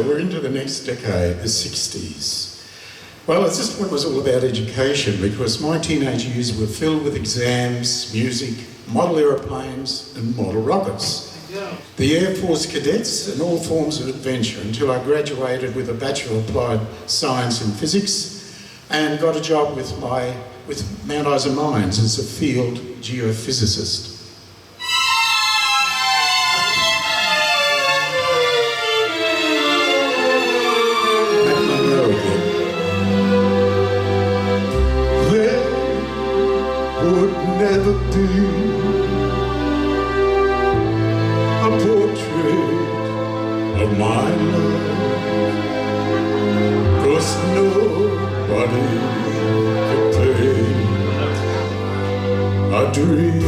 we're into the next decade, the 60s. Well, this one was all about education because my teenage years were filled with exams, music, model aeroplanes and model rockets. The Air Force cadets and all forms of adventure until I graduated with a Bachelor of Applied Science in Physics and got a job with Mount Isa Mines as a field geophysicist. Never be a portrait of my love, 'cause nobody could paint a dream.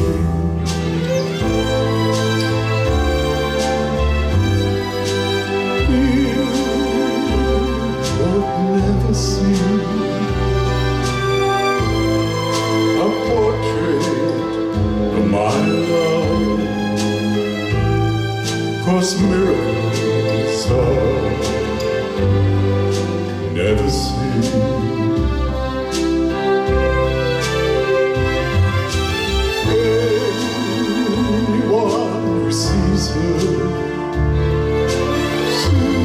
You would never see a portrait of my love, 'cause miracles are never seen. Anyone who sees her soon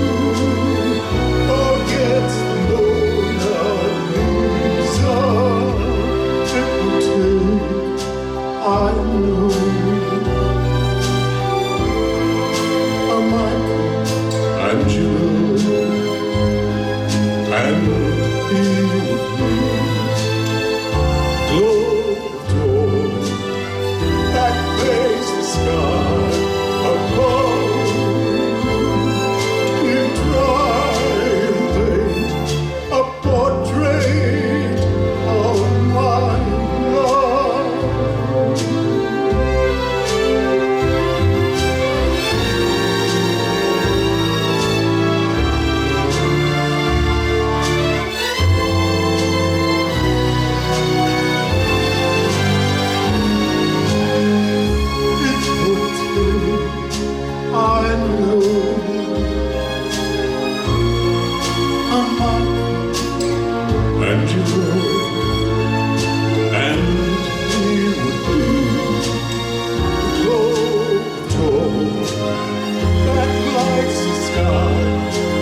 forgets the Mona Lisa. I know a Michelangelo, and he would be glow that plays the sky above. You try and paint a portrait of my love. I know a Michelangelo, and he would be glow that lights the sky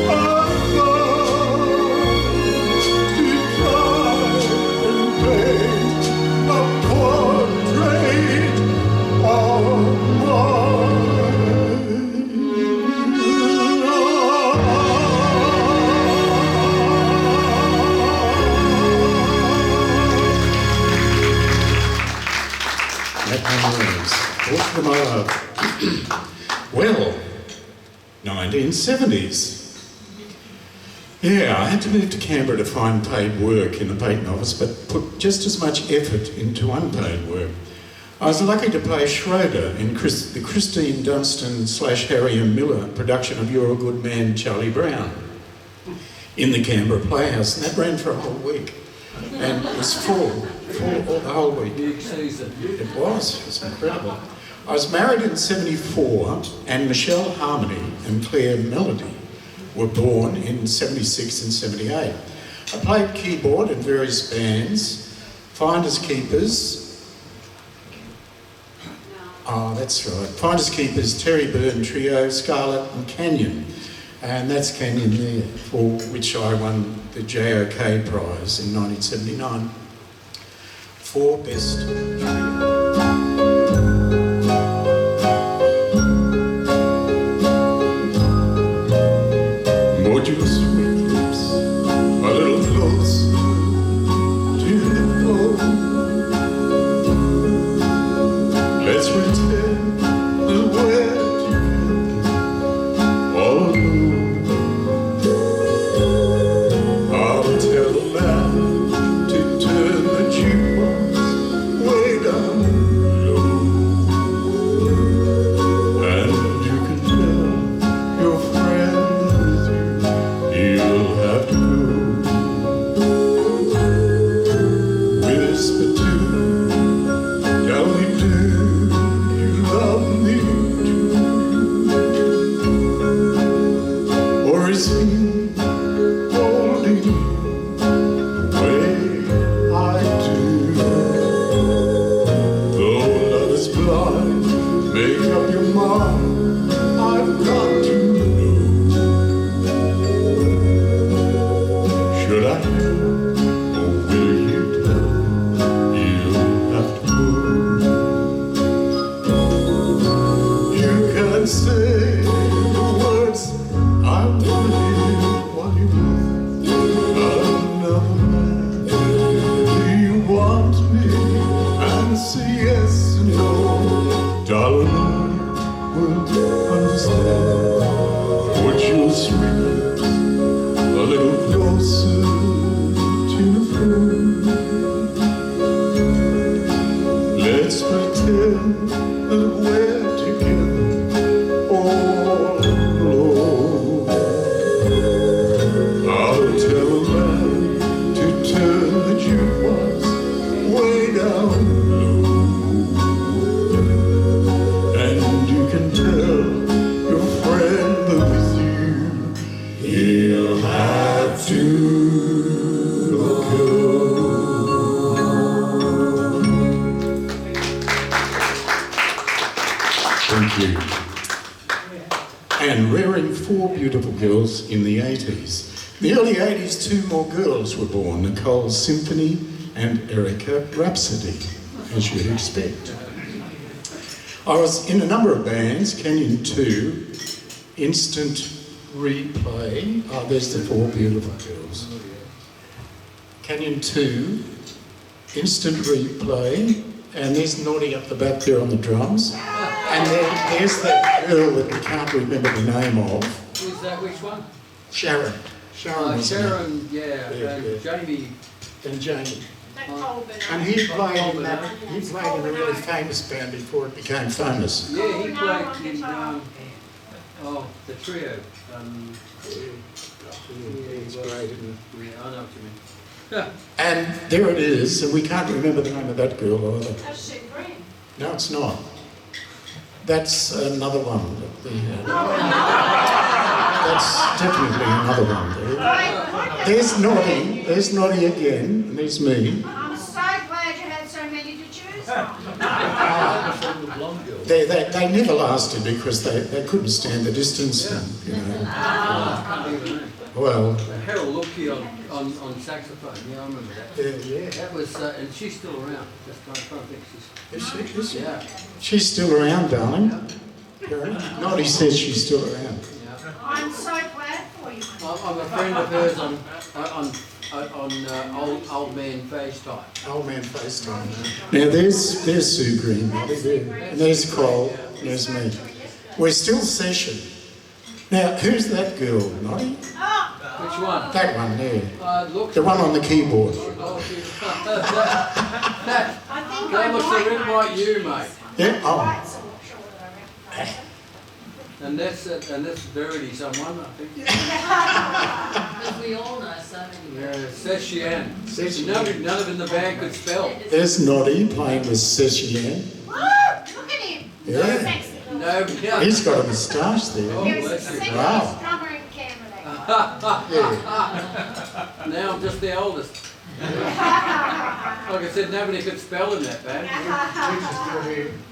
above. To try and paint a portrait of Well, 1970s. Yeah, I had to move to Canberra to find paid work in the patent office, but put just as much effort into unpaid work. I was lucky to play Schroeder in the Christine Dunstan / Harry M. Miller production of You're a Good Man, Charlie Brown in the Canberra Playhouse, and that ran for a whole week. And it was full all the whole week. It was incredible. I was married in 74, and Michelle Harmony and Claire Melody were born in 76 and 78. I played keyboard in various bands, Finders Keepers. Oh, that's right. Finders Keepers, Terry Byrne Trio, Scarlet and Canyon. And that's Canyon there, for which I won the JOK Prize in 1979 for Best Trio. Would you sweet lips a little closer to the phone? Let's pretend that we're together all alone. I'll tell the man to turn the jukebox way down low, and you can tell your friends you miss me holding you way I do. Though love is blind, make up your mind, I've got to know. Should I tell, or will you tell? You'll have to go. You can say the words I want to hear while you with another man. Do you want me? And say yes and no. Darling, I will understand. Would you sweet lips a little closer to the phone? Let's pretend that we're together all alone. I'll tell a man to turn the jukebox way down low. And you can tell your friend that with you he'll have to go. Thank you. And rearing 4 beautiful girls in the 80s. In the early 80s, 2 more girls were born, Nicole Symphony and Erica Rhapsody, as you'd expect. I was in a number of bands, Canyon 2, Instant Replay. Oh, there's the 4 beautiful girls. Canyon 2, Instant Replay, and there's Naughty up the back there on the drums. And then there's that girl that we can't remember the name of. Who's that? Which one? Sharon. Sharon was her name. Sharon, yeah. Jamie. And Jamie. That Colburn. And he played in a really famous band before it became famous. Yeah, he played in the trio. He's great, isn't Yeah, I know what you mean. And there it is, and we can't remember the name of that girl either. That's Sue Green. No, it's not. That's another one that we had. That's definitely another one there. There's Naughty again, and there's me. I'm so glad you had so many to choose from. They never lasted because they couldn't stand the distance, and, you know. I can't even know. Well, Harold Lookie on saxophone, yeah, I remember that. yeah. That was, and she's still around. Just trying to think Is she? yeah. She's still around, darling. Naughty says she's still around. Yeah. I'm so glad for you. I'm a friend of hers on old man FaceTime. Old man FaceTime. Now there's Sue Green, Naughty there. And there's Cole, there's me. We're still session. Now, who's that girl, Naughty? Which one? That one there. Look. The one on the keyboard. Oh, I think that I looks a might bit like you, mate. Yeah, oh. Right, so look shorter, I reckon. And that's Verity, someone, I think. Because we all know so many. Yeah, Seshian. Seshian. None of them in the band could spell. There's Naughty playing with Seshian. Woo! Look at him. Yeah. Sexy. No, yeah. He's got a moustache there. Oh, He was the bless you. sexiest Wow. drummer in Canberra. Yeah. Now I'm just the oldest. Like I said, nobody could spell in that band.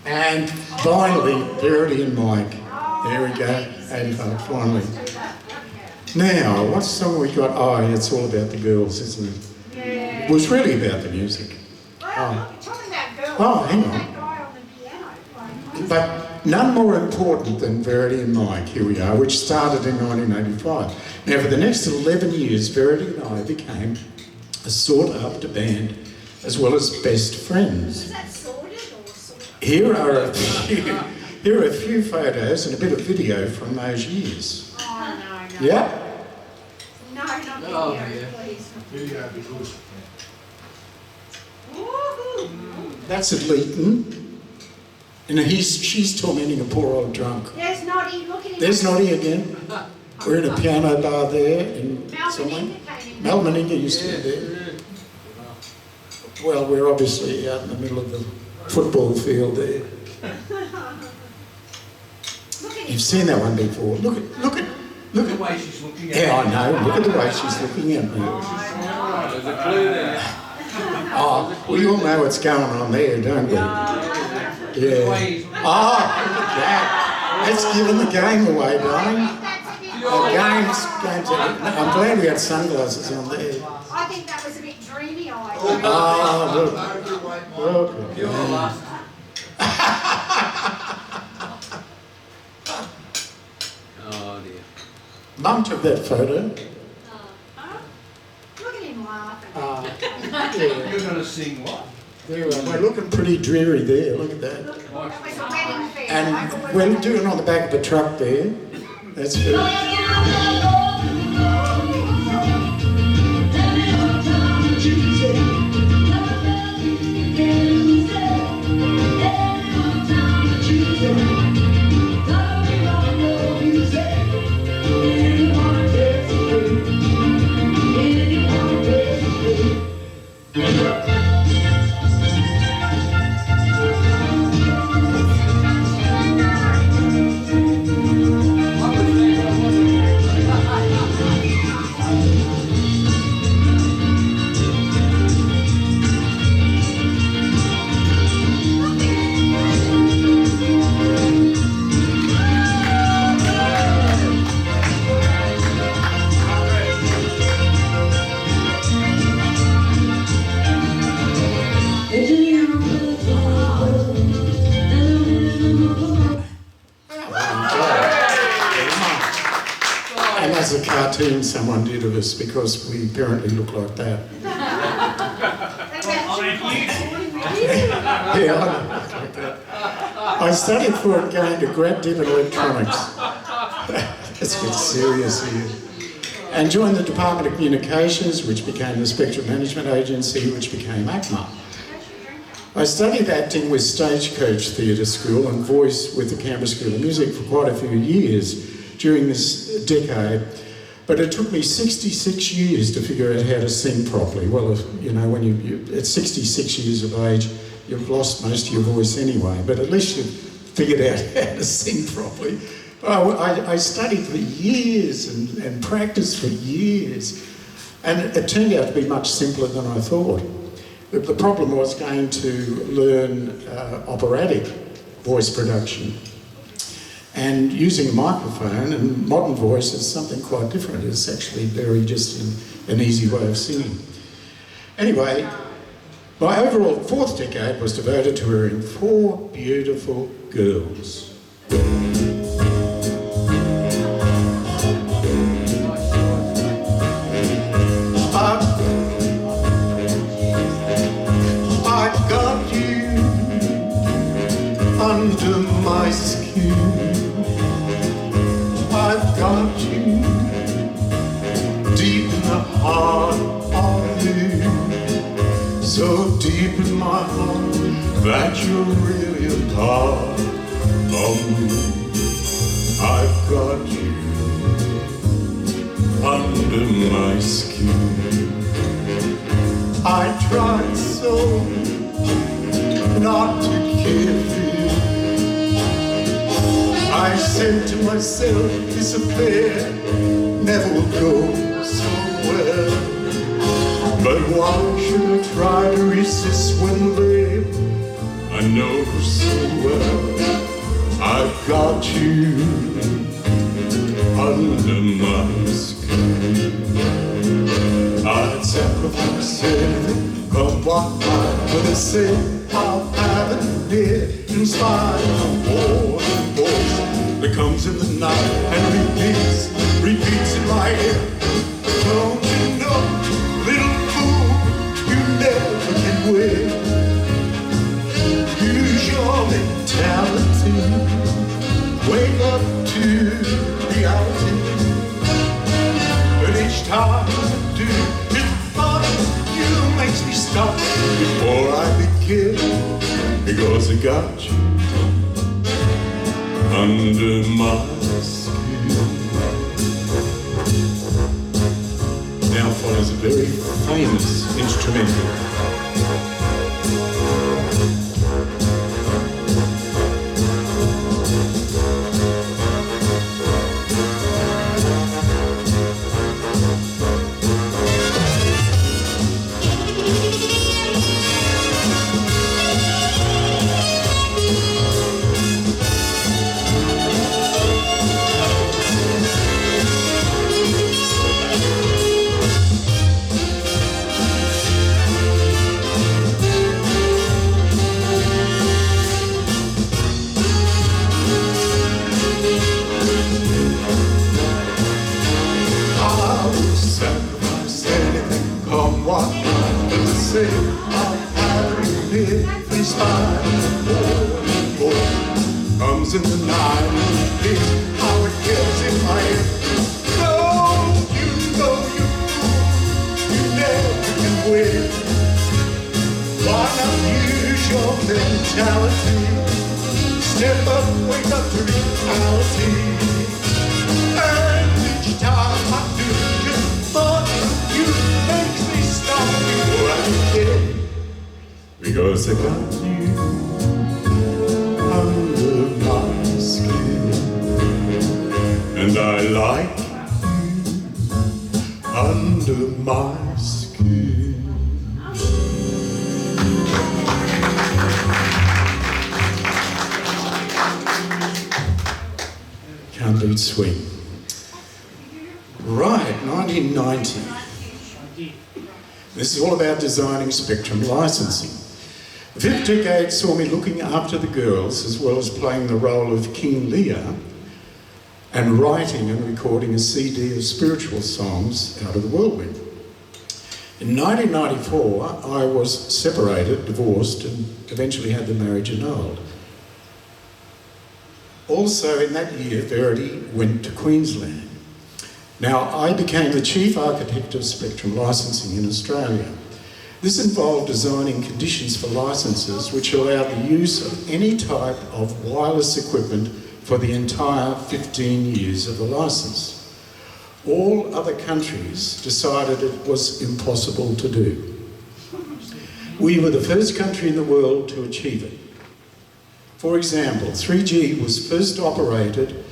And finally, Verity and Mike. There we go. And finally. Now, what song we got? Oh, it's all about the girls, isn't it? Yeah. It was really about the music. Well, look, talking about girls. Oh, hang on. That guy on the piano playing. But none more important than Verity and Mike, here we are, which started in 1985. Now, for the next 11 years, Verity and I became a sought-after band, as well as best friends. Is that sorted or sorted? Here are a few photos and a bit of video from those years. Oh, no. Yeah? No, not Oh, video, yeah. please. Video because Woohoo! That's at Leeton. And she's tormenting a poor old drunk. There's Noddy, look at him. There's Naughty again. We're in a piano bar there in Mel somewhere. Meninga came in. Mel Meninga used to be there. Well, we're obviously out in the middle of the football field there. Look at him. You've seen that one before. Look Look at the way she's looking at Yeah, I know. Look at the way she's looking at me. There's a clue there. Oh, we all know what's going on there, don't we? Yeah. Oh, look at that. That's giving the game away, darling. The game's I'm glad we had sunglasses on there. I think that was a bit dreamy-eyed. Oh, look. You're the last. Oh dear. Mum took that photo. Huh? Look at him laughing. Yeah. You're going to sing what? We're looking pretty dreary there, look at that. That was a wedding fair. And we're doing on the back of the truck there. That's good. And that's a cartoon someone did of us because we apparently look like that. Yeah, I look like that. I studied for it going to grad dip in electronics. Let's get serious here. And joined the Department of Communications, which became the Spectrum Management Agency, which became ACMA. I studied acting with Stagecoach Theatre School and voice with the Canberra School of Music for quite a few years during this decade, but it took me 66 years to figure out how to sing properly. Well, you know, when you at 66 years of age, you've lost most of your voice anyway, but at least you've figured out how to sing properly. I studied for years and practiced for years, and it turned out to be much simpler than I thought. The problem was going to learn operatic voice production. And using a microphone and modern voice is something quite different. It's actually very just an easy way of singing. Anyway, my overall fourth decade was devoted to rearing 4 beautiful girls. I got you under my skin. I've got you deep in the heart of you, so deep in my heart that you're really a part of me. I've got you under my skin. I tried so not to care for you. I said to myself, this affair never will go so well. But why should I try to resist when, babe, I know so well I've got you under my skin. I'd sacrifice anything, come what might, for the sake of having it, in spite of war and voice that comes in the night and repeats in my ear. Don't you know, little fool, you never can win. Use your mentality, wake up to reality. But each time I do, it bothers you, makes me stop before I begin, because I got you under my skin. Now follows a very famous instrumental. sacrifice anything, come what might. For the sake of having lived this life, comes in the night, it's how it gets in my head. No, you never can win. Why not use your mentality? Step up, wake up to reality. And each time I do, just thought of you makes me stop right there. Because I got you under my skin, and I like you under my skin. Can't beat swing. Right, 1990. This is all about designing spectrum licensing. The fifth decade saw me looking after the girls as well as playing the role of King Lear and writing and recording a CD of spiritual songs out of the whirlwind. In 1994, I was separated, divorced, and eventually had the marriage annulled. Also in that year, Verity went to Queensland. Now, I became the chief architect of spectrum licensing in Australia. This involved designing conditions for licenses which allowed the use of any type of wireless equipment for the entire 15 years of the licence. All other countries decided it was impossible to do. We were the first country in the world to achieve it. For example, 3G was first operated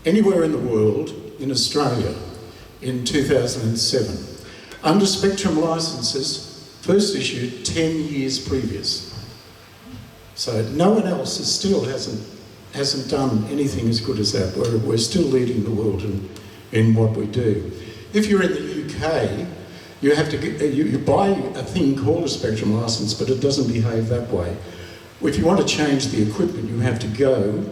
anywhere in the world in Australia in 2007, under spectrum licenses first issued 10 years previous. So no one else still hasn't done anything as good as that. We're still leading the world in what we do. If you're in the UK, you have to you buy a thing called a spectrum license, but it doesn't behave that way. If you want to change the equipment, you have to go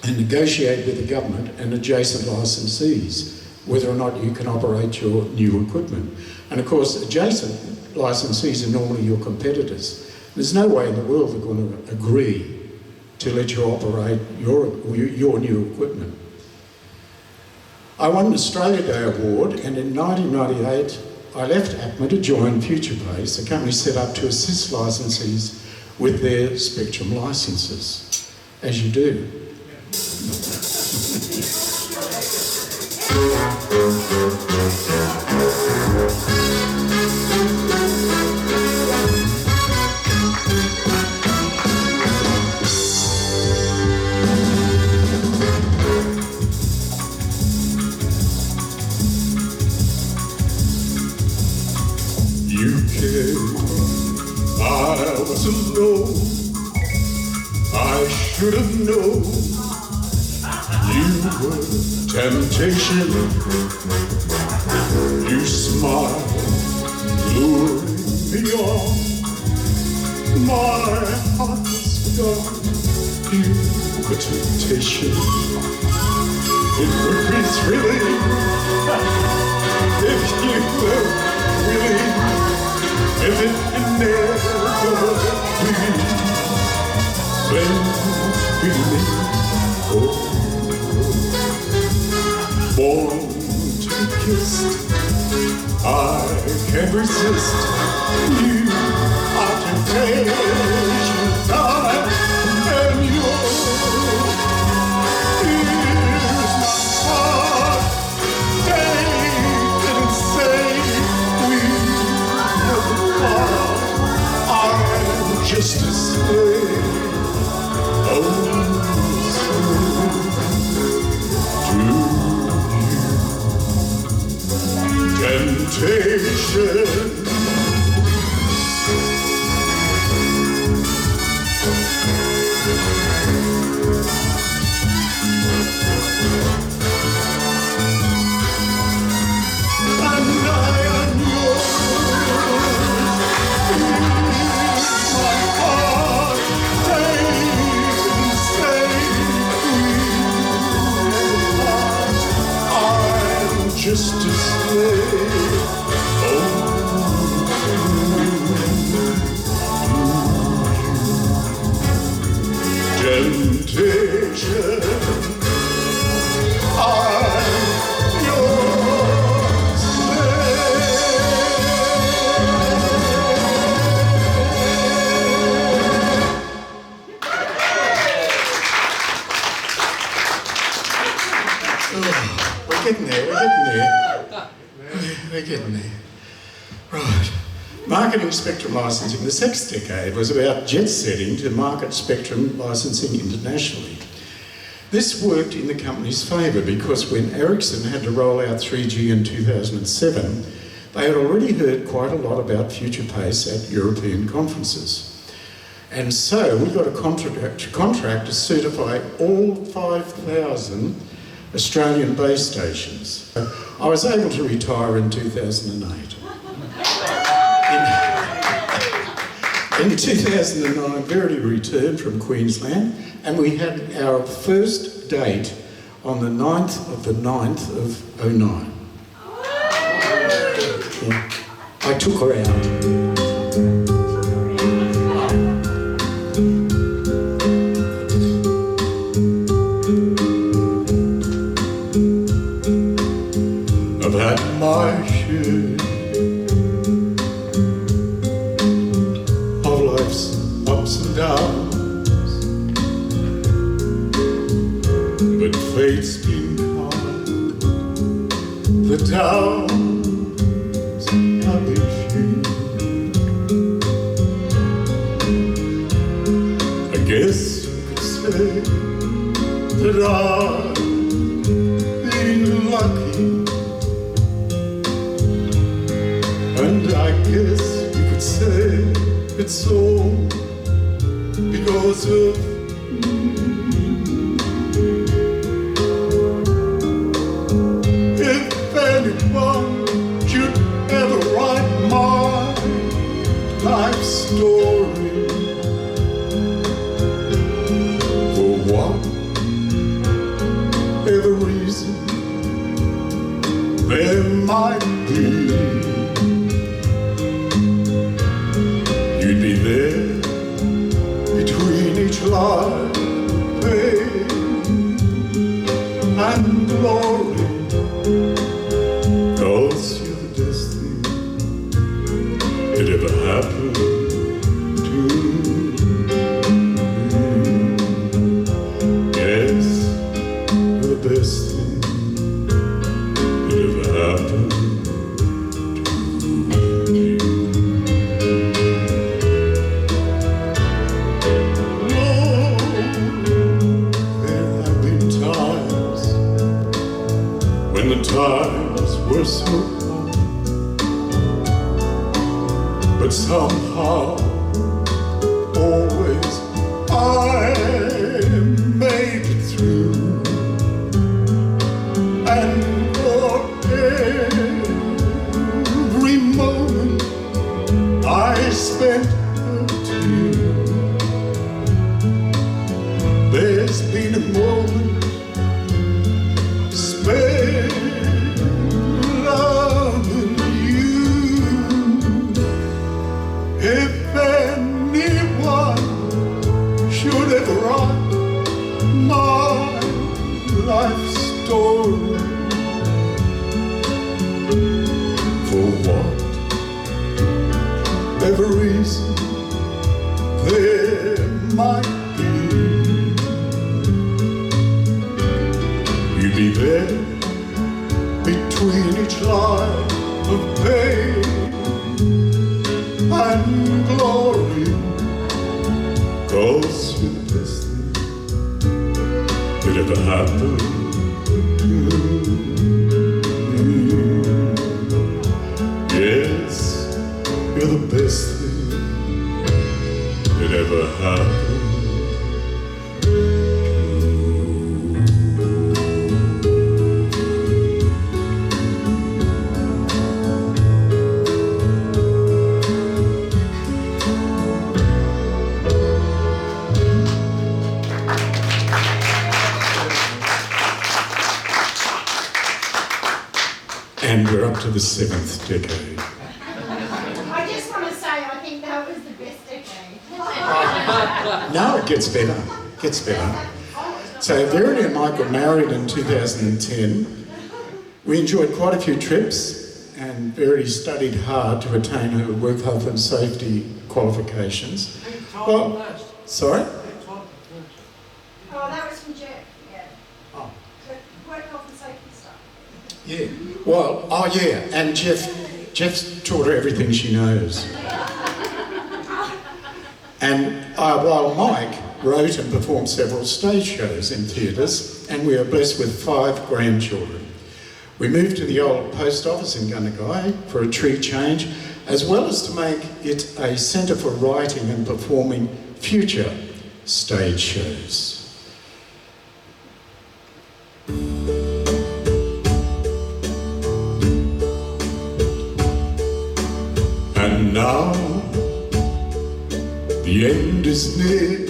and negotiate with the government and adjacent licensees whether or not you can operate your new equipment. And of course, adjacent licensees are normally your competitors. There's no way in the world they're going to agree to let you operate your new equipment. I won an Australia Day Award, and in 1998, I left ACMA to join FutureBase, a company set up to assist licensees with their spectrum licenses, as you do. UK, I was alone. I should have known you were temptation. You smile, luring me on. My heart was gone. You were temptation. It would be thrilling if you were willing. If it never leaves, when we live, born to be kissed, I can't resist. You are temptation, and yours is my heart. Take and say we I'm just a slave, oh, to you. Temptation. Just as slave. Temptation, I'm your slave. Oh, we're getting there, we're getting there. Right. Marketing spectrum licensing. The sex decade was about jet setting to market spectrum licensing internationally. This worked in the company's favour because when Ericsson had to roll out 3G in 2007, they had already heard quite a lot about future pace at European conferences. And so we got a contract to certify all 5,000 Australian base stations. I was able to retire in 2008. In 2009, Verity returned from Queensland and we had our first date on the 9th of the 9th of 09. Yeah. I took her out. I've had my share of life's ups and downs, but fate's been kind. The downs have been few. I guess you could say that I've been lucky. And I guess you could say it's all because of if anyone should ever write my life story, for whatever reason there might be, you'd be there between each line, pain and glory. 'Cause you're the best thing that ever happened to me. Yes, you're the best thing that ever happened. The times were so hard, but somehow always I made it through. And for every moment I spent with you, there's been a moment spent loving you. If anyone should ever write my life story, for whatever reason there might be, you'd be there between each line of pain and glory. 'Cause you're the best thing that ever happened to me. Yes, you're the best thing that ever happened we're up to the 7th decade. I just want to say, I think that was the best decade. Now it gets better. Gets better. So Verity and Mike were married in 2010. We enjoyed quite a few trips, and Verity studied hard to attain her work health and safety qualifications. Well, sorry? Oh, that was from Jeff, yeah. Oh. So, work health and safety stuff. Yeah. Well, oh yeah, and Jeff's taught her everything she knows. And while Mike wrote and performed several stage shows in theatres, and we are blessed with 5 grandchildren. We moved to the old post office in Gundagai for a tree change, as well as to make it a centre for writing and performing future stage shows. And now the end is near,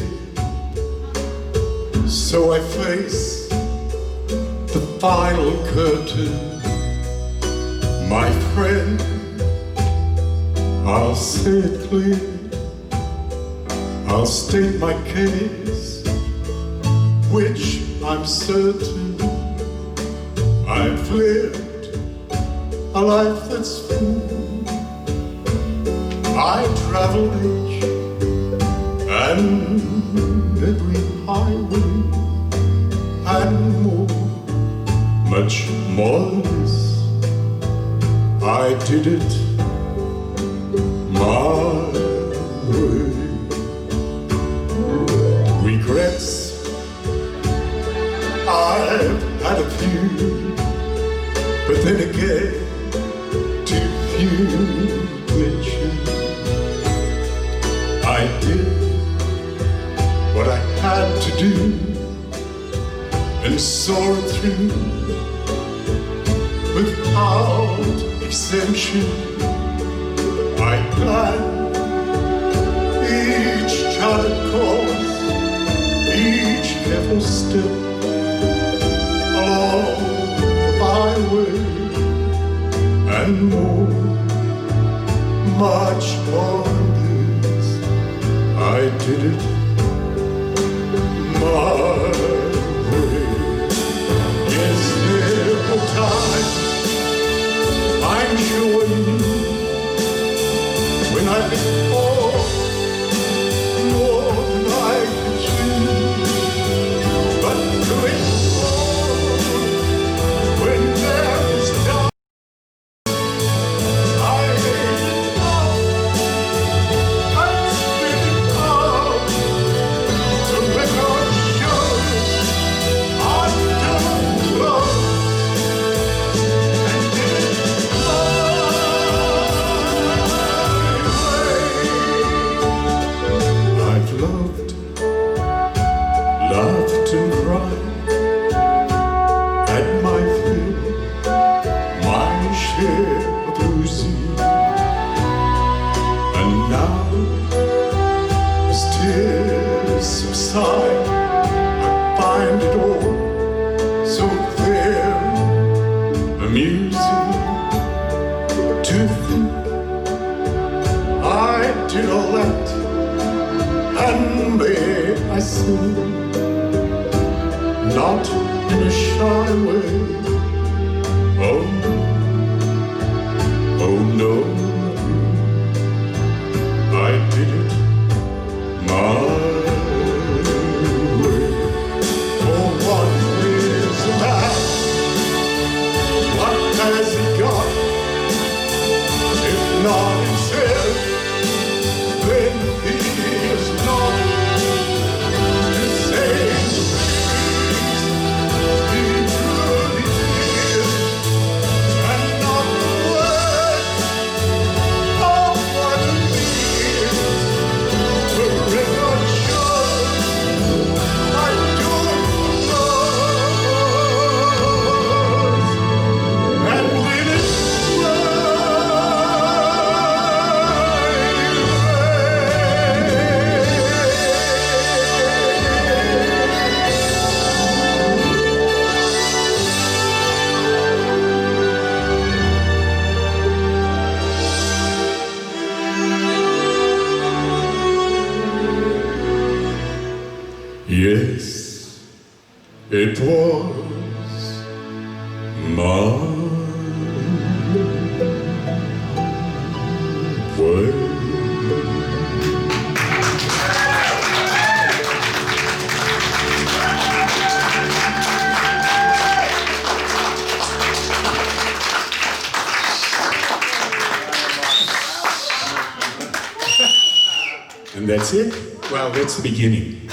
so I face the final curtain. My friend, I'll say it clear, I'll state my case, which I'm certain I've lived a life that's full. I traveled each and every highway and more, much more than this. I did it my way. Regrets, I've had a few, but then again, too few to mention. I did what I had to do and saw it through without exemption. I planned each charted course, each careful step along the byway, and more, much more than this. I did it my way. Yes, there were times, I'm sure you knew, when I let go more than I could chew. But through it all, when there is doubt, I laid it down and spit it out to record shows I've done love and did it my way. I've loved, laughed and cried, had my fill, my share of losing, and now as tears subside, I find it all so very amusing to think I did all that, and may I say, not in a shy way. Oh no, I did it my way. For what is a man? What has he got? If not himself, then he is not to say the things he truly did, and not the words It was my way. And that's it? Well, that's the beginning.